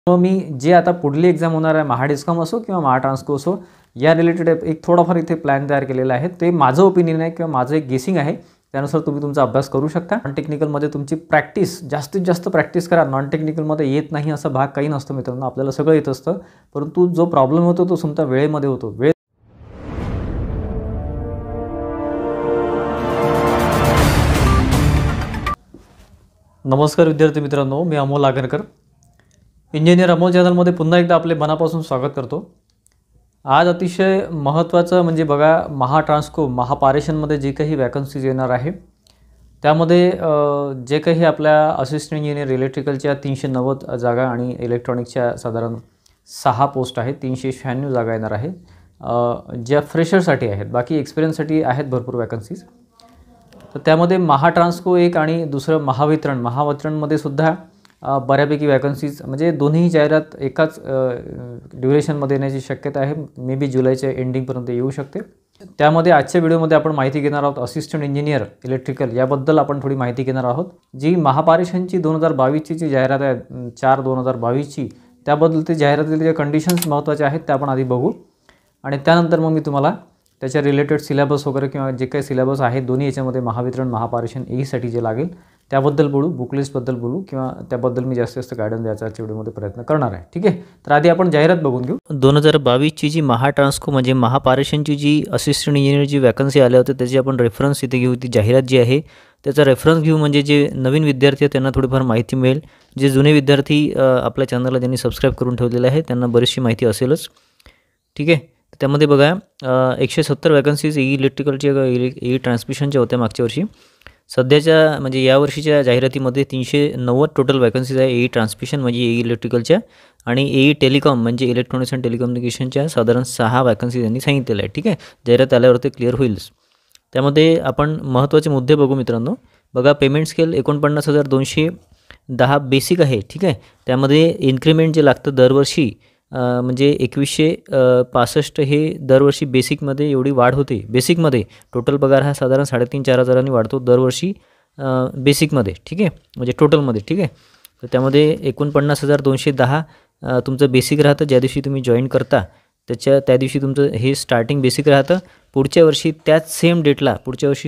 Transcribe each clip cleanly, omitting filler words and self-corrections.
मग मी जे आता पुढली एक्झाम होणार आहे, महाडिस्कॉम असो किंवा महाट्रान्सको असो, या रिलेटेड एक थोडाफार इथे प्लॅन तयार केलेला आहे. ते माझं ओपिनियन आहे किंवा माझं एक गेसिंग आहे. त्यानुसार तुम्ही तुमचा अभ्यास करू शकता. नॉन टेक्निकलमध्ये तुमची प्रॅक्टिस जास्तीत जास्त प्रॅक्टिस करा. नॉन टेक्निकलमध्ये येत नाही असा भाग काही नसतो मित्रांनो. आपल्याला सगळं येत असतं, परंतु जो प्रॉब्लेम होतो तो तुमचा वेळेमध्ये होतो. नमस्कार विद्यार्थी मित्रांनो, मी अमोल लागणकर, इंजिनियर अमोल चॅनलमध्ये पुन्हा एकदा आपले मनापासून स्वागत करतो. आज अतिशय महत्त्वाचं म्हणजे बघा, महाट्रान्सको महापारेषणमध्ये जे काही वॅकन्सीज येणार आहे त्यामध्ये जे काही आपल्या असिस्टंट इंजिनियर इलेक्ट्रिकलच्या 390 जागा आणि इलेक्ट्रॉनिक्सच्या साधारण 6 पोस्ट आहेत, 396 जागा येणार आहेत, ज्या फ्रेशरसाठी आहेत. बाकी एक्सपिरियन्ससाठी आहेत भरपूर वॅकन्सीज. तर त्यामध्ये महाट्रान्सको एक आणि दुसरं महावितरणमध्ये सुद्धा बऱ्यापैकी वॅकन्सीज, म्हणजे दोन्ही जाहिरात एकाच ड्युरेशनमध्ये येण्याची शक्यता आहे. मे बी जुलैच्या एंडिंगपर्यंत येऊ शकते. त्यामध्ये आजच्या व्हिडिओमध्ये आपण माहिती घेणार आहोत असिस्टंट इंजिनियर इलेक्ट्रिकल याबद्दल आपण थोडी माहिती घेणार आहोत. जी महापारेषणची 2022ची जी जाहिरात आहे 4/2022ची, त्याबद्दल ते जाहिरातीतील जे कंडिशन्स महत्त्वाचे आहेत ते आपण आधी बघू आणि त्यानंतर मग मी तुम्हाला त्याच्या रिलेटेड सिलेबस वगैरे किंवा जे काही सिलेबस आहे दोन्ही याच्यामध्ये महावितरण महापारेषण एईसाठी जे लागेल त्याबद्दल बोलू, बुकलिस्टबद्दल बोलू किंवा त्याबद्दल मी जास्तीत जास्त गायडन्स द्यायचा आजच्या व्हिडिओमध्ये प्रयत्न करणार आहे. ठीक आहे, तर आधी आपण जाहिरात बघून घेऊ. 2022ची जी महाट्रान्सको म्हणजे महापारेषणची जी असिस्टंट इंजिनियरची वॅकन्सी आल्या होत्या त्याची आपण रेफरन्स इथे घेऊ. ती जाहिरात जी आहे त्याचा रेफरन्स घेऊ, म्हणजे जे नवीन विद्यार्थी आहेत त्यांना थोडीफार माहिती मिळेल. जे जुने विद्यार्थी आपल्या चॅनलला ज्यांनी सबस्क्राईब करून ठेवलेलं आहे त्यांना बरीचशी माहिती असेलच. ठीक आहे, त्यामध्ये बघा 170 वॅकन्सीज इलेक्ट्रिकलच्या ई ट्रान्समिशनच्या होत्या मागच्या वर्षी. सध्याच्या म्हणजे यावर्षीच्या जाहिरातीमध्ये 390 टोटल वॅकन्सीज आहे ई ट्रान्समिशन म्हणजे ई इलेक्ट्रिकलच्या, आणि ई टेलिकॉम म्हणजे इलेक्ट्रॉनिक्स अँड टेलिकम्युनिकेशनच्या साधारण 6 वॅकन्सीज यांनी सांगितलेल्या आहे. ठीक आहे, जाहिरात आल्यावर ते क्लिअर होईलच. त्यामध्ये आपण महत्त्वाचे मुद्दे बघू मित्रांनो. बघा, पेमेंट स्केल 49,210 बेसिक आहे. ठीक आहे, त्यामध्ये इन्क्रिमेंट जे लागतं दरवर्षी म्हणजे 2165 हे दरवर्षी बेसिकमध्ये एवढी वाढ होते. बेसिकमध्ये टोटल पगार हा साधारण 3,500-4,000 हजारांनी वाढतो दरवर्षी बेसिकमध्ये. ठीक आहे, म्हणजे टोटलमध्ये. ठीक आहे, तर त्यामध्ये 49,210 तुमचं बेसिक राहतं ज्या दिवशी तुम्ही जॉईन करता त्या दिवशी तुमचं हे स्टार्टिंग बेसिक राहतं. पुढच्या वर्षी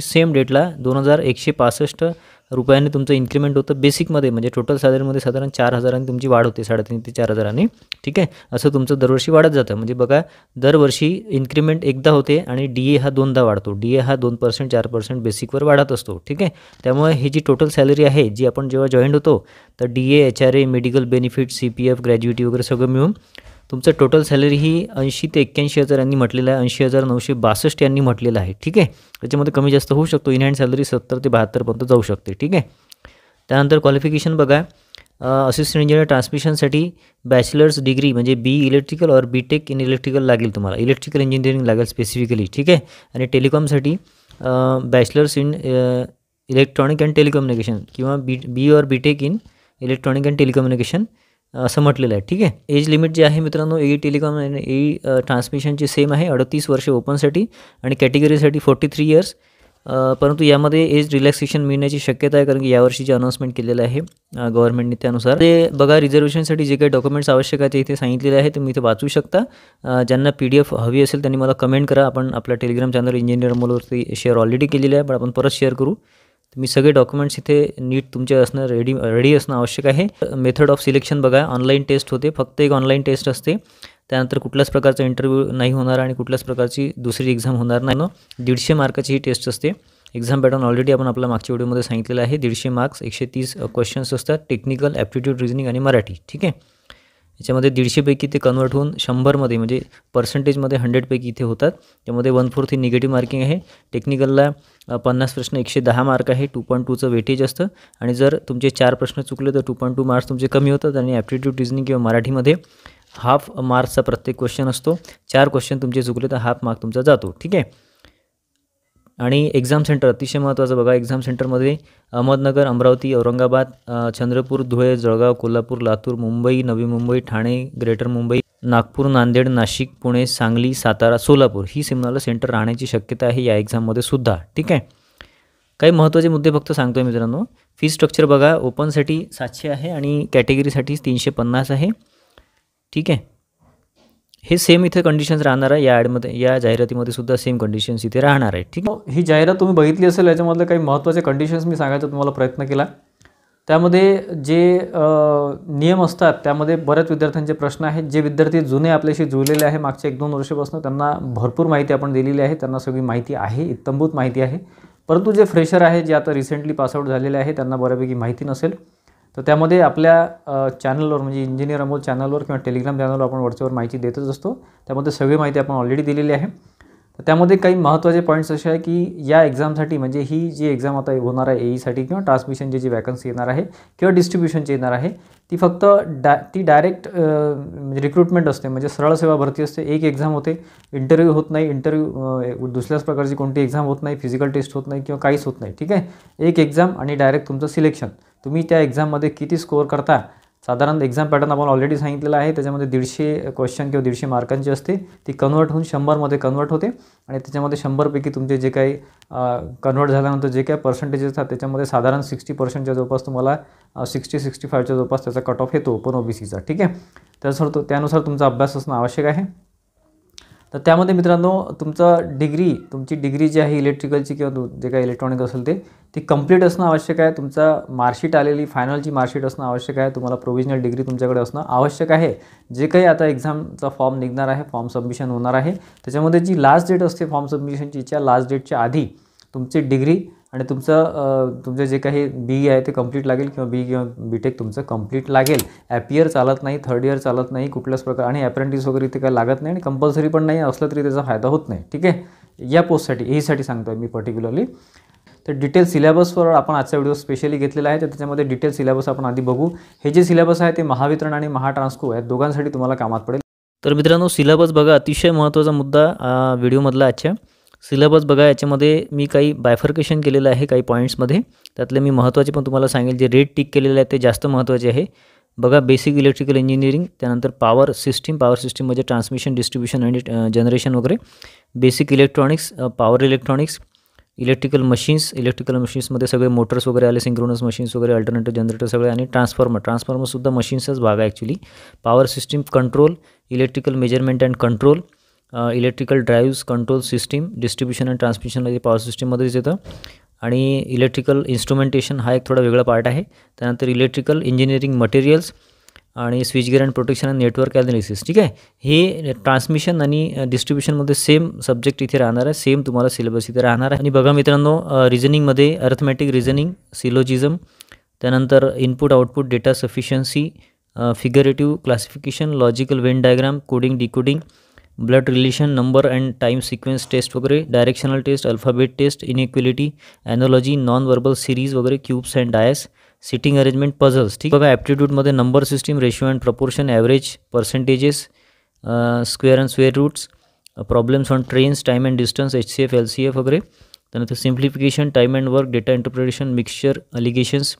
सेम डेटला 2,165 रुपयांनी तुमचं इन्क्रिमेंट होतं बेसिकमध्ये, म्हणजे टोटल सॅलरीमध्ये साधारण 4,000 तुमची वाढ होते, 3,500 ते 4,000. ठीक आहे, असं तुमचं दरवर्षी वाढत जातं. म्हणजे बघा, दरवर्षी इन्क्रिमेंट एकदा होते आणि DA हा 2दा वाढतो. DA हा 2% 4% बेसिकवर वाढत असतो. ठीक आहे, त्यामुळे ही जी टोटल सॅलरी आहे जी आपण जेव्हा जॉईन होतो तर DA, HRA, medical benefit, CPF, ग्रॅज्युइटी वगैरे सगळं मिळून तुमचं टोटल सॅलरी ही 80 ते 81,000 यांनी म्हटलेलं आहे. 80,962 यांनी म्हटलेलं आहे. ठीक आहे, त्याच्यामध्ये कमी जास्त होऊ शकतो. इन हँड सॅलरी 70 ते 72पर्यंत जाऊ शकते. ठीक आहे, त्यानंतर क्वालिफिकेशन बघा, असिस्टंट इंजिनियर ट्रान्समिशनसाठी बॅचलर्स डिग्री म्हणजे BE इलेक्ट्रिकल और BTech इन इलेक्ट्रिकल लागेल तुम्हाला, इलेक्ट्रिकल इंजिनिअरिंग लागेल स्पेसिफिकली. ठीक आहे, आणि टेलिकॉमसाठी bachelors in electronic and telecommunication किंवा BE और BTech in electronic and telecommunication असं म्हटलेलं आहे. ठीक आहे, एज लिमिट जे आहे मित्रांनो EE टेलिकॉम आणि EE ट्रान्समिशनची सेम आहे, 38 वर्ष ओपनसाठी आणि कॅटेगरीसाठी 43 इयर्स. परंतु यामध्ये एज रिलॅक्सेशन मिळण्याची शक्यता आहे, कारण की यावर्षी जे अनाऊन्समेंट केलेलं आहे गव्हर्नमेंटने त्यानुसार. ते बघा, रिझर्वेशनसाठी जे काही डॉक्युमेंट्स आवश्यक आहे ते इथे सांगितलेले आहे, तुम्ही इथे वाचू शकता. ज्यांना PDF हवी असेल त्यांनी मला कमेंट करा. आपण आपल्या टेलिग्राम चॅनल इंजिनियर अमोलवरती शेअर ऑलरेडी केलेली आहे, पण आपण परत शेअर करू. तुम्ही सगळे डॉक्युमेंट्स इथे नीट तुमचे असणं रेडी असणं आवश्यक आहे. मेथड ऑफ सिलेक्शन बघा, ऑनलाईन टेस्ट होते, फक्त एक ऑनलाईन टेस्ट असते. त्यानंतर कुठल्याच प्रकारचा इंटरव्ह्यू नाही होणार आणि कुठल्याच प्रकारची दुसरी एक्झाम होणार नाही. 150 मार्काची ही टेस्ट असते. एक्झाम पॅटर्न ऑलरेडी आपण आपल्या मागच्या व्हिडिओमध्ये सांगितलेलं आहे. 150 मार्क्स, 130 क्वेश्चन्स असतात, टेक्निकल, ॲप्टिट्यूड, रिझनिंग आणि मराठी. ठीक आहे, याच्यामध्ये 150 पैकी ते कन्वर्ट होऊन 100मध्ये म्हणजे पर्सेंटेजमध्ये 100 पैकी इथे होतात. त्यामध्ये 1/4 ही निगेटिव्ह मार्किंग आहे. टेक्निकलला 50 प्रश्न 110 मार्क आहे, 2.2चं वेटेज असतं, आणि जर तुमचे 4 प्रश्न चुकले तर 2.2 मार्क्स तुमचे कमी होतात. आणि ॲप्टिट्यूड, रिझनिंग किंवा मराठीमध्ये हाफ मार्क्सचा प्रत्येक क्वेश्चन असतो. 4 क्वेश्चन तुमचे चुकले तर हाफ मार्क तुमचा जातो. ठीक आहे, आणि एक्झाम सेंटर अतिशय महत्त्वाचं बघा. एक्झाम सेंटरमध्ये अहमदनगर, अमरावती, औरंगाबाद, चंद्रपूर, धुळे, जळगाव, कोल्हापूर, लातूर, मुंबई, नवी मुंबई, ठाणे, ग्रेटर मुंबई, नागपूर, नांदेड, नाशिक, पुणे, सांगली, सातारा, सोलापूर ही तुम्हाला सेंटर राहण्याची शक्यता आहे या एक्झाममध्ये सुद्धा. ठीक आहे, काही महत्त्वाचे मुद्दे फक्त सांगतो मित्रांनो. फी स्ट्रक्चर बघा, ओपनसाठी 700 आहे आणि कॅटेगरीसाठी 350 आहे. ठीक आहे. हे सेम इथे कंडिशन्स राहणार आहे या ॲडमध्ये, या जाहिरातीमध्ये सुद्धा सेम कंडिशन्स इथे राहणार आहेत. ठीक आहे. ही जाहिरात तुम्ही बघितली असेल, याच्यामधले काही महत्त्वाचे कंडिशन्स मी सांगायचा तुम्हाला प्रयत्न केला. त्यामध्ये जे नियम असतात त्यामध्ये बऱ्याच विद्यार्थ्यांचे प्रश्न आहेत. जे विद्यार्थी जुने आपल्याशी जुळलेले आहे मागच्या 1-2 वर्षापासून, त्यांना भरपूर माहिती आपण दिलेली आहे, त्यांना सगळी माहिती आहे, इत्तंभूत माहिती आहे. परंतु जे फ्रेशर आहे, जे आता रिसेंटली पासआउट झालेले आहे, त्यांना बऱ्यापैकी माहिती नसेल. तर त्यामध्ये आपल्या चॅनलवर म्हणजे इंजिनियर अमोल चॅनलवर किंवा टेलिग्राम चॅनलवर आपण व्हॉट्सअपवर माहिती देतच असतो. त्यामध्ये सगळी माहिती आपण ऑलरेडी दिलेली आहे. तर त्यामध्ये काही महत्त्वाचे पॉईंट्स असे आहे की या एक्झामसाठी म्हणजे ही जी एक्झाम आता होणार आहे AEसाठी किंवा ट्रान्समिशनची जी वॅकन्सी येणार आहे किंवा डिस्ट्रीब्युशनची येणार आहे, ती फक्त डायरेक्ट म्हणजे रिक्रुटमेंट असते, म्हणजे सरळ सेवा भरती असते. एक एक्झाम होते, इंटरव्ह्यू होत नाही, दुसऱ्याच प्रकारची कोणती एक्झाम होत नाही, फिजिकल टेस्ट होत नाही किंवा काहीच होत नाही. ठीक आहे. एक एक्झाम आणि डायरेक्ट तुमचं सिलेक्शन. तुम्ही त्या एक्झाममध्ये किती स्कोअर करता, साधारण एक्झाम पॅटर्न आपण ऑलरेडी सांगितलेला आहे. त्याच्यामध्ये 150 क्वेश्चन किंवा 150 मार्कांची असते, ती कन्वर्ट होऊन 100मध्ये कन्वर्ट होते आणि त्याच्यामध्ये 100पैकी तुमचे जे काही कन्वर्ट झाल्यानंतर जे काही पर्सेंटेज असतात त्याच्यामध्ये साधारण 60%च्या जवळपास तुम्हाला 60-65च्या जवळपास त्याचा कट ऑफ येतो ओपन OBCचा. ठीक आहे. त्यानुसार तुमचा अभ्यास असणं आवश्यक आहे. तर त्यामध्ये मित्रांनो तुमची डिग्री जी आहे इलेक्ट्रिकलची किंवा जे काही इलेक्ट्रॉनिक असेल ती कंप्लीट असणं आवश्यक आहे. तुमचा मार्कशीट आलेली फायनलची मार्कशीट असणं आवश्यक आहे. तुम्हाला प्रोव्हिजनल डिग्री तुमच्याकडे असणं आवश्यक आहे. जे काही आता एक्झामचा फॉर्म निघणार आहे, फॉर्म सबमिशन होणार आहे, त्याच्यामध्ये जी लास्ट डेट असते फॉर्म सबमिशनची, त्या लास्ट डेटच्या आधी तुमची डिग्री आणि तुमचं जे काही BE आहे ते कंप्लीट लागेल किंवा BE किंवा BTech तुमचं कंप्लीट लागेल. ॲप चालत नाही, थर्ड इयर चालत नाही कुठल्याच प्रकार, आणि अप्रेंटिस वगैरे इथे काही लागत नाही आणि कंपल्सरी पण नाही, असलं तरी त्याचा फायदा होत नाही. ठीक आहे. या पोस्टसाठी AEसाठी सांगतो आहे मी पर्टिक्युलरली. तर डिटेल सिलेबसवर आपण आजचा व्हिडिओ स्पेशली घेतलेला आहे. तर त्याच्यामध्ये डिटेल सिलेबस आपण आधी बघू. हे जे सिलेबस आहे ते महावितरण आणि महाट्रान्सको या दोघांसाठी तुम्हाला कामात पडेल. तर मित्रांनो, सिलेबस बघा, अतिशय महत्त्वाचा मुद्दा व्हिडिओमधला आजच्या. सिलेबस बघा, याच्यामध्ये मी काही बायफर्केशन केलेलं आहे काही पॉईंट्समध्ये. त्यातले मी महत्त्वाचे पण तुम्हाला सांगेल. जे रेड टिक केलेले आहेत ते जास्त महत्त्वाचे आहे. बघा, बेसिक इलेक्ट्रिकल इंजिनिअरिंग, त्यानंतर पॉवर सिस्टीम म्हणजे ट्रान्समिशन, डिस्ट्रीब्युशन आणि जनरेशन वगैरे. बेसिक इलेक्ट्रॉनिक्स, पॉवर इलेक्ट्रिकल मशीन्समध्ये सगळे मोटर्स वगैरे आले, सिंक्रोनस मशीन्स वगैरे, अल्टरनेटिव्ह जनरेटर सगळे, आणि ट्रान्सफॉर्मरसुद्धा मशीन्सच भाग आहे actually. Power system control, electrical measurement and control, electrical drives control system, distribution and transmission हे पॉवर सिस्टीममध्येच येतं. आणि इलेक्ट्रिकल इन्स्ट्रुमेंटेशन हा एक थोडा वेगळा पार्ट आहे. त्यानंतर इलेक्ट्रिकल इंजिनिअरिंग मटेरियल्स आणि switch gear and protection and network analysis. ठीक आहे. हे ट्रान्समिशन आणि डिस्ट्रीब्युशनमध्ये सेम सब्जेक्ट इथे राहणार आहे, सेम तुम्हाला सिलेबस इथे राहणार आहे. आणि बघा मित्रांनो, रिझनिंगमध्ये अर्थमॅटिक रिझनिंग, सिलोजिझम, त्यानंतर input output data sufficiency, figurative classification, logical Venn diagram, coding decoding, blood relation, number and time sequence test वगैरे, directional test, alphabet test, inequality, analogy, non verbal series वगैरे, cubes and dice, seating arrangement, puzzles. ठीक बघा, ॲप्टिट्यूडमध्ये number system, ratio and proportion, average, percentages, square and square roots, problems on trains, time and distance, HCF LCF वगैरे. त्यानंतर simplification, time and work, data interpretation, mixture, अलिगेशन्स,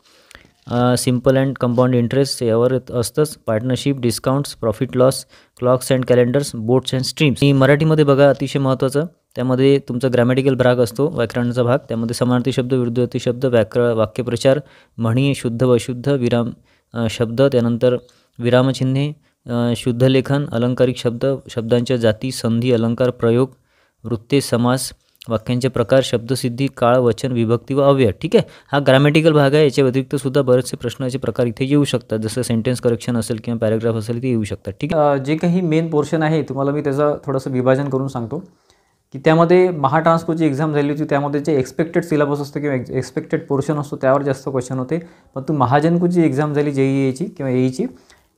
simple and compound interest यावर असतंच, partnership, discounts, profit loss, clocks and calendars, boats and streams. आणि मराठीमध्ये बघा, अतिशय महत्त्वाचं, त्यामध्ये तुमचा ग्रॅमॅटिकल भाग असतो, व्याकरणाचा भाग. त्यामध्ये समानार्थी शब्द, विरुद्धार्थी शब्द, वाक्यप्रचार, म्हणी, शुद्ध व अशुद्ध, विराम शब्द, त्यानंतर विरामचिन्हे, शुद्ध लेखन, अलंकारिक शब्द, शब्दांच्या जाती, संधी, अलंकार, प्रयोग, वृत्ते, समास, वाक्यांचे प्रकार, शब्दसिद्धी, काळ, वचन, विभक्ती व अव्यय. ठीक आहे. हा ग्रॅमॅटिकल भाग आहे. याच्या व्यतिरिक्त सुद्धा बरेचसे प्रश्नाचे प्रकार इथे येऊ शकतात, जसं सेंटेन्स करेक्शन असेल किंवा पॅराग्राफ असेल ते येऊ शकतात. ठीक आहे. जे काही मेन पोर्शन आहे तुम्हाला मी त्याचं थोडंसं विभाजन करून सांगतो की त्यामध्ये महाट्रान्सकोची एक्झाम झाली होती, त्यामध्ये जे एक्सपेक्टेड सिलेबस असतो किंवा एक्सपेक्टेड पोर्शन असतो त्यावर जास्त क्वेश्चन होते. पण तू महाजनकोची एक्झाम झाली JEEची किंवा AEची,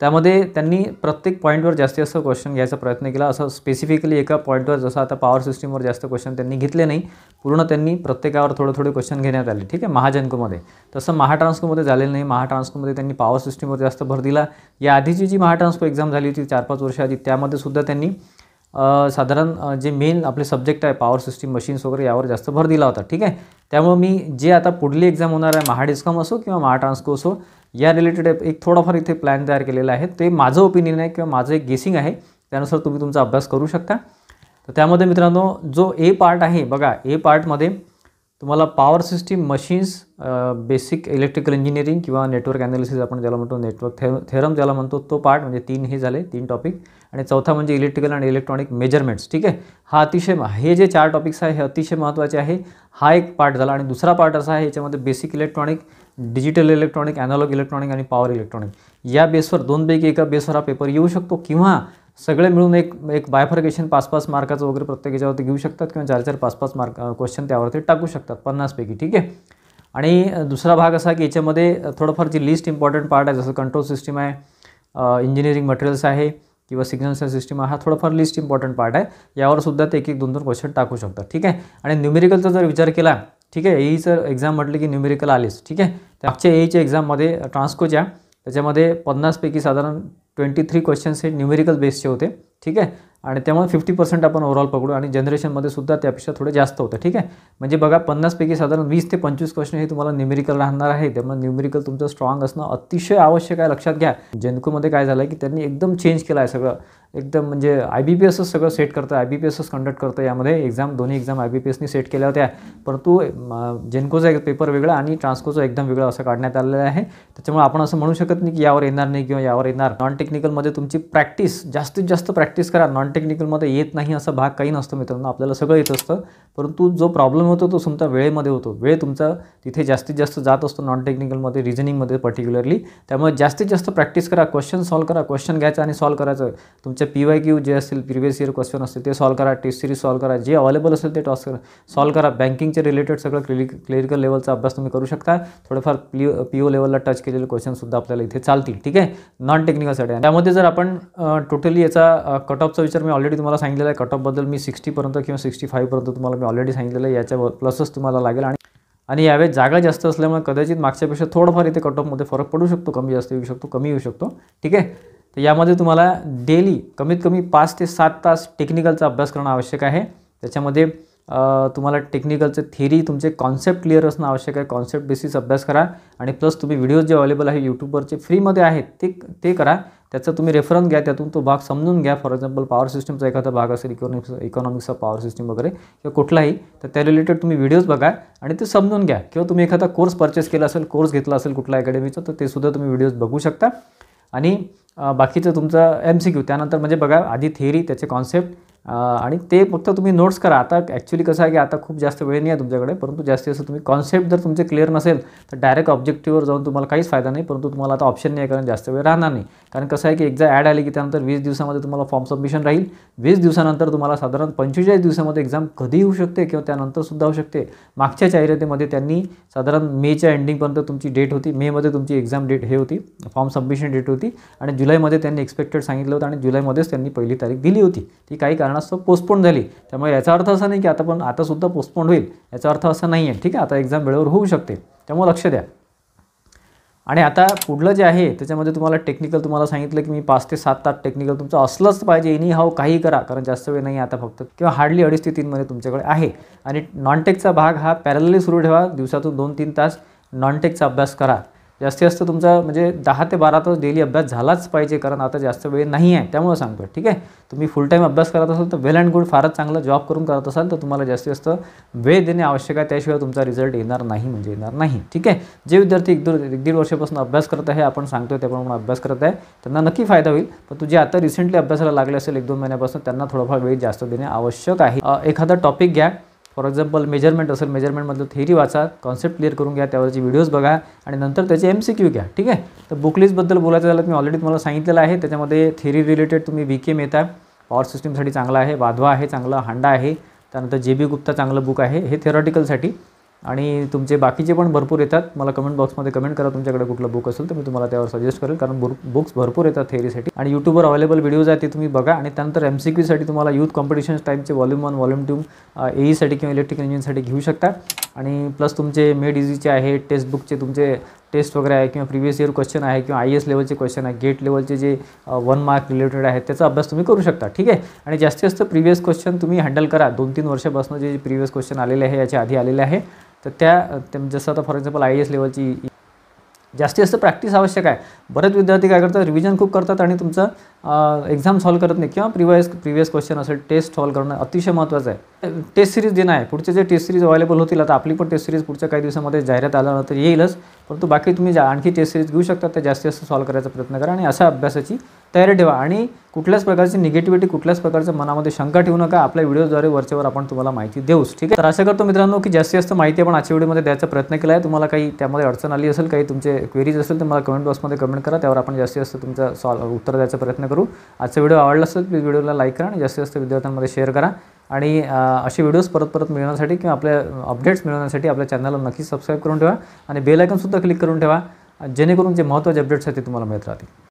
त्यामध्ये त्यांनी प्रत्येक पॉईंटवर जास्तीत जास्त क्वेश्चन घ्यायचा प्रयत्न केला. असं स्पेसिफिकली एका पॉईंटवर, जसं आता पॉवर सिस्टीमवर जास्त क्वेश्चन त्यांनी घेतले नाही, पूर्ण त्यांनी प्रत्येकावर थोडे क्वेश्चन घेण्यात आले. ठीक आहे. महाजनकोमध्ये तसं महाट्रान्सकोमध्ये झालेलं नाही. महाट्रान्सकोमध्ये त्यांनी पॉवर सिस्टीमवर जास्त भर दिला. या आधीची जी महाट्रान्सको एक्झाम झाली होती 4-5 वर्ष आधी, त्यामध्ये सुद्धा त्यांनी साधारण जे मेन आपले सब्जेक्ट आहे पॉवर सिस्टीम, मशीन्स वगैरे यावर जास्त भर दिला होता. ठीक आहे. त्यामुळे मी जे आता पुढली एक्झाम होणार आहे, महाडिस्कॉम असो किंवा महाट्रान्सको असो, या रिलेटेड एक थोडाफार इथे प्लॅन तयार केलेला आहे. ते माझं ओपिनियन आहे किंवा माझं एक गेसिंग आहे, त्यानुसार तुम्ही तुमचा अभ्यास करू शकता. तर त्यामध्ये मित्रांनो जो A पार्ट आहे बघा, A पार्टमध्ये तुम्हाला power system machines, basic electrical engineering किंवा नेटवर्क ॲनालिसिस आपण ज्याला म्हणतो, नेटवर्क थेरम ज्याला म्हणतो, तो पार्ट म्हणजे 3 हे झाले 3 टॉपिक. आणि चौथा म्हणजे इलेक्ट्रिकल आणि इलेक्ट्रॉनिक मेजरमेंट्स. ठीक आहे, हा अतिशय हे जे 4 टॉपिक्स आहे हे अतिशय महत्त्वाचे आहे. हा एक पार्ट झाला. आणि दुसरा पार्ट असा आहे याच्यामध्ये basic electronic, digital electronic, analog electronic आणि पॉवर इलेक्ट्रॉनिक या बेसवर 2 पैकी एका बेसवर हा पेपर येऊ शकतो, किंवा सगळे मिळून एक बायफर्केशन 5-5 मार्काचं वगैरे प्रत्येक याच्यावरती घेऊ शकतात, किंवा 4-4 5-5 मार्क क्वेश्चन त्यावरती टाकू शकतात 50 पैकी. ठीक आहे. आणि दुसरा भाग असा की याच्यामध्ये थोडंफार जी लिस्ट इम्पॉर्टंट पार्ट आहे, जसं कंट्रोल सिस्टीम आहे, इंजिनिअरिंग मटेरियल्स आहे किंवा सिग्नल सिस्टीम आहे, हा थोडाफार लिस्ट इम्पॉर्टंट पार्ट आहे. यावर सुद्धा ते 1-1 2-2 क्वेश्चन टाकू शकतात. ठीक आहे. आणि न्यूमेरिकलचा जर विचार केला, ठीक आहे, एईचं एक्झाम म्हटलं की न्यूमेरिकल आलेच. ठीक आहे. मागच्या एईच्या एक्झाममध्ये ट्रान्सकोच्या त्याच्यामध्ये 50 पैकी साधारण 23 क्वेश्चन्स हे न्यूमेरिकल बेसचे होते. ठीक आहे. आणि त्यामुळे 50% आपण ओव्हरऑल पकडू, आणि जनरेशनमध्ये सुद्धा त्यापेक्षा थोडे जास्त होतं. ठीक आहे. म्हणजे बघा 50 पैकी साधारण 20 ते 25 क्वेश्चन हे तुम्हाला न्यूमेरिकल राहणार आहे. त्यामुळे न्यूमेरिकल तुमचं स्ट्रॉंग असणं अतिशय आवश्यक आहे. लक्षात घ्या, जेनकोमध्ये काय झालं की त्यांनी एकदम चेंज केलं आहे सगळं, एकदम म्हणजे IBPSच सगळं सेट करतं, IBPSच कंडक्ट करतं. यामध्ये एक्झाम दोन्ही एक्झाम IBPSनी सेट केल्या होत्या, परंतु जेनकोचा एक पेपर वेगळा आणि ट्रान्सकोचा एकदम वेगळा असं काढण्यात आलेलं आहे. त्याच्यामुळे आपण असं म्हणू शकत नाही की यावर येणार नाही किंवा यावर येणार. नॉन टेक्निकलमध्ये तुमची प्रॅक्टिस, जास्तीत जास्त प्रॅक्टिस करा. नॉन टेक्निकलमध्ये येत नाही असा भाग काही नसतो मित्रांनो, आपल्याला सगळं येत असतं, परंतु जो प्रॉब्लेम होतो तो तुमचा वेळेमध्ये होतो. वेळ तुमचा तिथे जास्तीत जास्त जात असतो नॉन टेक्निकलमध्ये, रिझनिंगमध्ये पर्टिक्युलरली. त्यामुळे जास्तीत जास्त प्रॅक्टिस करा, क्वेश्चन सॉल्व करा, क्वेश्चन घ्यायचं आणि सॉल्व करायचं. तुमच्या PYQ जे असतील, प्रिव्हियस इयर क्वेश्चन असतील ते सॉल्व करा, टेस्ट सिरीज सॉल्व करा, जे अवेलेबल असेल ते सॉल्व करा. बँकिंगचे रिलेटेड सगळं क्लिरिकल लेवलचा अभ्यास तुम्ही करू शकता. थोडंफार PO लेवलला टच केलेले क्वेश्चनसुद्धा आपल्याला इथे चालतील. ठीक आहे, नॉन टेक्निकलसाठी. त्यामध्ये जर आपण टोटली याचा कट ऑफचा विचार मी ऑलरेडी तुम्हाला सांगितलेला आहे. कट ऑफबद्दल मी 60पर्यंत किंवा 65पर्यंत तुम्हाला मी ऑलरेडी सांगितलेलं आहे. याच्या प्लसच तुम्हाला लागेल. आणि यावेळेस जागा जास्त असल्यामुळे कदाचित मागच्यापेक्षा थोडंफार इथे कट ऑफमध्ये फरक पडू शकतो, कमी जास्त येऊ शकतो, कमी येऊ शकतो. ठीक आहे. तर यामध्ये तुम्हाला डेली कमीत कमी 5 ते 7 तास टेक्निकलचा अभ्यास करणं आवश्यक आहे. त्याच्यामध्ये तुम्हाला टेक्निकलचं थिअरी, तुमचे कॉन्सेप्ट क्लिअर असणं आवश्यक आहे. कॉन्सेप्ट बेसिस अभ्यास करा. आणि प्लस तुम्ही व्हिडिओज जे अवेलेबल आहे यूट्यूबवरचे फ्रीमध्ये आहेत ते करा. त्याचा तुम्ही रेफरन्स घ्या, त्यातून तो भाग समजून घ्या. फॉर एक्झाम्पल पॉवर सिस्टमचा एखादा भाग असेल, इकॉनॉमिक्सचा पॉवर सिस्टम वगैरे किंवा कुठलाही, तर त्या रिलेटेड तुम्ही व्हिडिओज बघा आणि ते समजून घ्या. किंवा तुम्ही एखादा कोर्स परचेस केला असेल, कोर्स घेतला असेल कुठला अकॅडमीचा, तर ते सुद्धा तुम्ही व्हिडिओज बघू शकता. आणि बाकीचं तुमचं MCQ त्यानंतर, म्हणजे बघा आधी थिअरी, त्याचे कॉन्सेप्ट, आणि ते फक्त तुम्ही नोट्स करा. आता ॲक्च्युली कसं आहे की आता खूप जास्त वेळ नाही आहे तुमच्याकडे, परंतु जास्तीत जास्त तुम्ही कॉन्सेप्ट जर तुमचे क्लिअर नसेल तर डायरेक्ट ऑब्जेक्टिव्हवर जाऊन तुम्हाला काहीच फायदा नाही. परंतु तुम्हाला आता ऑप्शन नाही आहे, कारण जास्त वेळ राहणार नाही. कारण कसं आहे की एकदा ॲड आली की त्यानंतर 20 दिवसामध्ये तुम्हाला फॉर्म सबमिशन राहील. 20 दिवसानंतर तुम्हाला साधारण 45 दिवसामध्ये एक्झाम कधी होऊ शकते किंवा त्यानंतरसुद्धा होऊ शकते. मागच्या जाहिरातीमध्ये त्यांनी साधारण मेच्या एंडिंगपर्यंत तुमची डेट होती. मेमध्ये तुमची एक्झाम डेट हे होती, फॉर्म सबमिशन डेट होती. आणि जुलैमध्ये त्यांनी एक्सपेक्टेड सांगितलं होतं आणि जुलैमध्येच त्यांनी पहिली तारीख दिली होती. ती काही कारणास्तव पोस्टपोन झाली. त्यामुळे याचा अर्थ असा नाही की आतासुद्धा पोस्टपोन होईल, याचा अर्थ असा नाही आहे. ठीक आहे, आता एक्झाम वेळेवर होऊ शकते, त्यामुळे लक्ष द्या. आणि आता पुढलं जे आहे त्याच्यामध्ये तुम्हाला टेक्निकल, तुम्हाला सांगितलं की मी 5 ते 7 तास टेक्निकल तुमचं असलंच पाहिजे. एनी हाव काही करा, कारण जास्त वेळ नाही आता फक्त, किंवा हार्डली 2.5 ते 3 महिने तुमच्याकडे आहे. आणि नॉनटेकचा भाग हा पॅरलली सुरू ठेवा. दिवसातून 2-3 तास नॉनटेकचा अभ्यास करा. जास्तीत जास्त तुमचा म्हणजे 10 ते 12 तास डेली अभ्यास झालाच पाहिजे, कारण आता जास्त वेळ नाही आहे, त्यामुळे सांगतो. ठीक आहे, तुम्ही फुल टाईम अभ्यास करत असाल तर वेल अँड गुड, फारच चांगलं. जॉब करून करत असाल तर तुम्हाला जास्तीत जास्त वेळ देणे आवश्यक आहे, त्याशिवाय तुमचा रिझल्ट येणार नाही, म्हणजे येणार नाही. ठीक आहे, जे विद्यार्थी 1-1.5 वर्षापासून अभ्यास करत आहे, आपण सांगतो त्याप्रमाणे अभ्यास करत आहे, त्यांना नक्की फायदा होईल. पण तुझे आता रिसेंटली अभ्यासाला लागले असेल 1-2 महिन्यापासून, त्यांना थोडाफार वेळ जास्त देणे आवश्यक आहे. एखादा टॉपिक घ्या, फॉर एक्झाम्पल मेजरमेंट असेल, मेजरमेंटमधलं थिअरी वाचा, कॉन्सेप्ट क्लिअर करून घ्या, त्यावरची व्हिडिओज बघा आणि नंतर त्याचे MCQ घ्या. ठीक आहे, तर बुकलिस्टबद्दल बोलायचं झालं मी ऑलरेडी तुम्हाला सांगितलेलं आहे. त्याच्यामध्ये थिअरी रिलेटेड तुम्ही VK मेहता पॉवर सिस्टमसाठी चांगला आहे, वाधवा आहे चांगला, हांडा आहे, त्यानंतर JB गुप्ता चांगलं बुक आहे, हे थिअरॉटिकलसाठी. आणि तुमचे बाकीचे पण भरपूर येतात. मला कमेंट बॉक्समध्ये कमेंट करा तुमच्याकडे कुठलं बुक असेल तर मी तुम्हाला त्यावर सजेस्ट करेल, कारण बुक्स भरपूर येतात थिअरीसाठी. आणि यूट्यूबवर अवेलेबल व्हिडिओज आहेत ते तुम्ही बघा. आणि त्यानंतर MCQसाठी तुम्हाला यूथ कॉम्पिटिशन्स टाईपचे वॉल्यूम 1, वॉल्यूम 2 AEसाठी किंवा इलेक्ट्रिकल इंजिनिअरिंगसाठी घेऊ शकता. आणि प्लस तुमचे मेड इझीचे आहे, टेक्स्ट बुकचे तुमचे टेस्ट वगैरे आहे, किंवा प्रिव्हियस इयर क्वेश्चन आहे, किंवा IAS लेवलचे क्वेश्चन आहे, गेट लेवलचे जे 1 मार्क रिलेटेड आहेत त्याचा अभ्यास तुम्ही करू शकता. ठीक आहे, आणि जास्तीत जास्त प्रिव्हियस क्वेश्चन तुम्ही हँडल करा. 2-3 वर्षापासून जे प्रिव्हियस क्वेश्चन आलेले आहे, याच्या आधी आलेले आहे, तर त्या जसं आता फॉर एक्झाम्पल IAS लेवलची जास्तीत जास्त प्रॅक्टिस आवश्यक आहे. बरेच विद्यार्थी काय करतात, रिव्हिजन खूप करतात आणि तुमचं एक्झाम सॉल्व करत नाही किंवा प्रिव्हियस क्वेश्चन असेल टेस्ट सॉल्व करणं अतिशय महत्त्वाचं आहे. टेस्ट सिरीज देणं आहे. पुढचे जे टेस्ट सिरीज अवेलेबल होतील, आता आपली पण टेस्ट सिरीज पुढच्या काही दिवसामध्ये जाहिरात आल्यानंतर येईलच, परंतु बाकी तुम्ही आणखी टेस्ट सिरीज घेऊ शकता. त्या जास्तीत जास्त सॉल्व करायचा प्रयत्न करा आणि अशा अभ्यासाची तयारी ठेवा आणि कुठल्याच प्रकारची निगेटिव्हिटी, कुठल्याच प्रकारच्या मनामध्ये शंका ठेवू नका. आपल्या व्हिडिओद्वारे वरच्यावर आपण तुम्हाला माहिती देऊच. ठीक आहे. तर आशा करतो मित्रांनो की जास्तीत जास्त माहिती आपण आजच्या व्हिडिओमध्ये द्यायचा प्रयत्न केला आहे. तुम्हाला काही त्यामध्ये अडचण आली असेल, काही तुमचे क्वेरीज असेल तर मला कमेंट बॉक्समध्ये कमेंट करा. त्यावर आपण जास्तीत जास्त तुमचं उत्तर द्यायचा प्रयत्न करू. आजचा व्हिडिओ आवडला असेल प्लीज व्हिडिओला लाईक करा आणि जास्तीत जास्त विद्यार्थ्यांमध्ये शेअर करा. आणि असे व्हिडिओज परत मिळवण्यासाठी किंवा आपल्या अपडेट्स मिळवण्यासाठी आपल्या चॅनलला नक्की सबस्क्राईब करून ठेवा आणि बेल आयकॉनसुद्धा क्लिक करून ठेवा, जेणेकरून जे महत्त्वाचे अपडेट्स आहेत ते तुम्हाला मिळत राहतील.